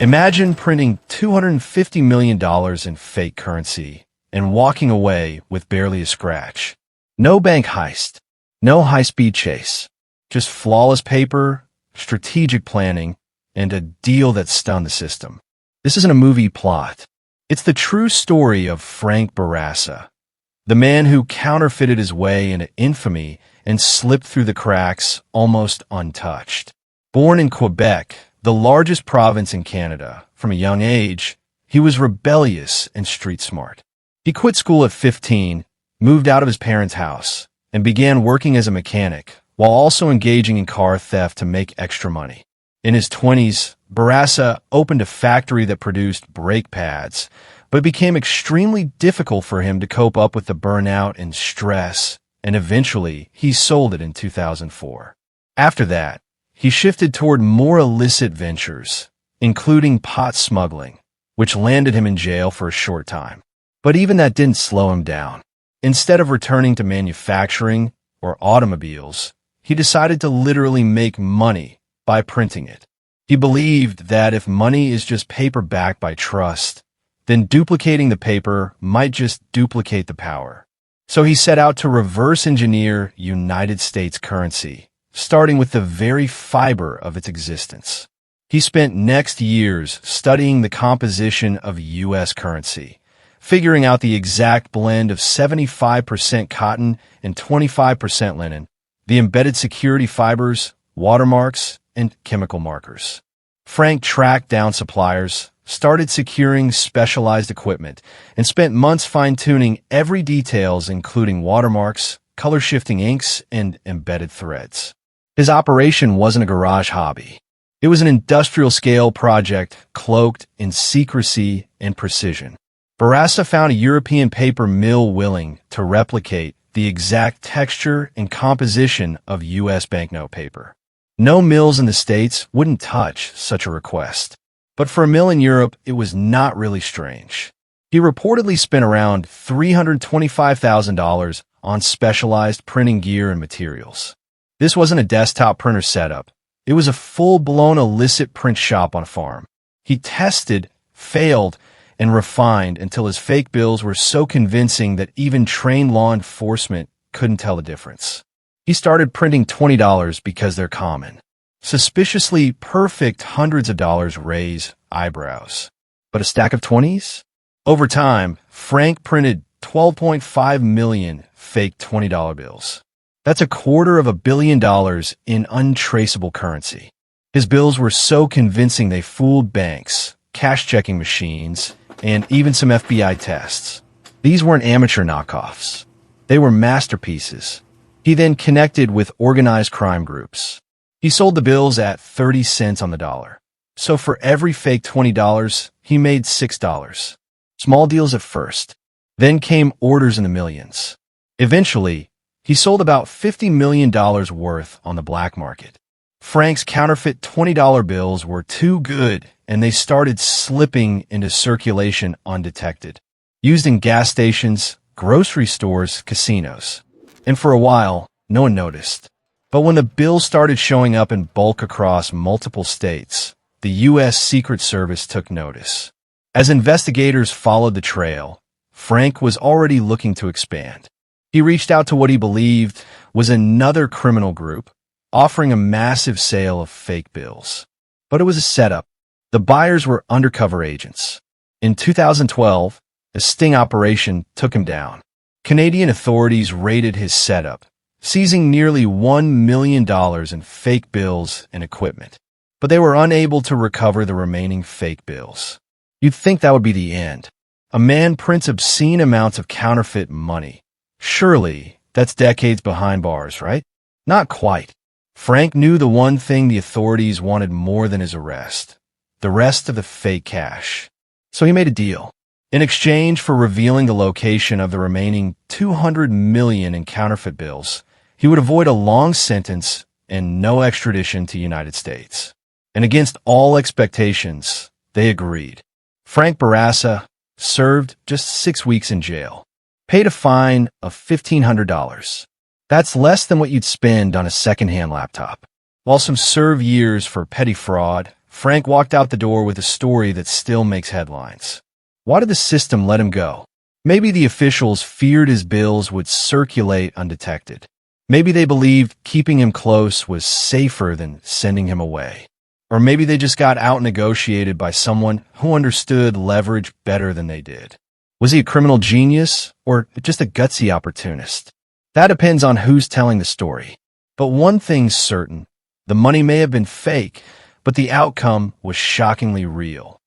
Imagine printing $250 million in fake currency and walking away with barely a scratch. No bank heist, no high-speed chase, just flawless paper, strategic planning, and a deal that stunned the system. This isn't a movie plot. It's the true story of Frank Bourassa, the man who counterfeited his way into infamy and slipped through the cracks almost untouched. Born in Quebec, the largest province in Canada, from a young age, he was rebellious and street smart. He quit school at 15, moved out of his parents' house, and began working as a mechanic, while also engaging in car theft to make extra money. In his 20s, Bourassa opened a factory that produced brake pads, but it became extremely difficult for him to cope up with the burnout and stress, and eventually he sold it in 2004. After that, he shifted toward more illicit ventures, including pot smuggling, which landed him in jail for a short time. But even that didn't slow him down. Instead of returning to manufacturing or automobiles, he decided to literally make money by printing it. He believed that if money is just paper backed by trust, then duplicating the paper might just duplicate the power. So he set out to reverse engineer United States currency, starting with the very fiber of its existence. He spent next years studying the composition of U.S. currency, figuring out the exact blend of 75% cotton and 25% linen, the embedded security fibers, watermarks, and chemical markers. Frank tracked down suppliers, started securing specialized equipment, and spent months fine-tuning every details, including watermarks, color-shifting inks, and embedded threads. His operation wasn't a garage hobby. It was an industrial-scale project cloaked in secrecy and precision. Bourassa found a European paper mill willing to replicate the exact texture and composition of U.S. banknote paper. No mills in the States wouldn't touch such a request. But for a mill in Europe, it was not really strange. He reportedly spent around $325,000 on specialized printing gear and materials. This wasn't a desktop printer setup. It was a full-blown illicit print shop on a farm. He tested, failed, and refined until his fake bills were so convincing that even trained law enforcement couldn't tell the difference. He started printing $20 because they're common. Suspiciously perfect hundreds of dollars raise eyebrows. But a stack of 20s? Over time, Frank printed 12.5 million fake $20 bills. That's $250 million in untraceable currency. His bills were so convincing they fooled banks, cash-checking machines, and even some FBI tests. These weren't amateur knockoffs. They were masterpieces. He then connected with organized crime groups. He sold the bills at 30 cents on the dollar. So for every fake $20, he made $6. Small deals at first. Then came orders in the millions. Eventually, he sold about $50 million worth on the black market. Frank's counterfeit $20 bills were too good, and they started slipping into circulation undetected, used in gas stations, grocery stores, casinos. And for a while, no one noticed. But when the bills started showing up in bulk across multiple states, the U.S. Secret Service took notice. As investigators followed the trail, Frank was already looking to expand. He reached out to what he believed was another criminal group, offering a massive sale of fake bills. But it was a setup. The buyers were undercover agents. In 2012, a sting operation took him down. Canadian authorities raided his setup, seizing nearly $1 million in fake bills and equipment. But they were unable to recover the remaining fake bills. You'd think that would be the end. A man prints obscene amounts of counterfeit money. Surely, that's decades behind bars, right? Not quite. Frank knew the one thing the authorities wanted more than his arrest: the rest of the fake cash. So he made a deal. In exchange for revealing the location of the remaining $200 million in counterfeit bills, he would avoid a long sentence and no extradition to the United States. And against all expectations, they agreed. Frank Bourassa served just 6 weeks in jail, paid a fine of $1,500. That's less than what you'd spend on a secondhand laptop. While some serve years for petty fraud, Frank walked out the door with a story that still makes headlines. Why did the system let him go? Maybe the officials feared his bills would circulate undetected. Maybe they believed keeping him close was safer than sending him away. Or maybe they just got out-negotiated by someone who understood leverage better than they did. Was he a criminal genius or just a gutsy opportunist? That depends on who's telling the story. But one thing's certain, the money may have been fake, but the outcome was shockingly real.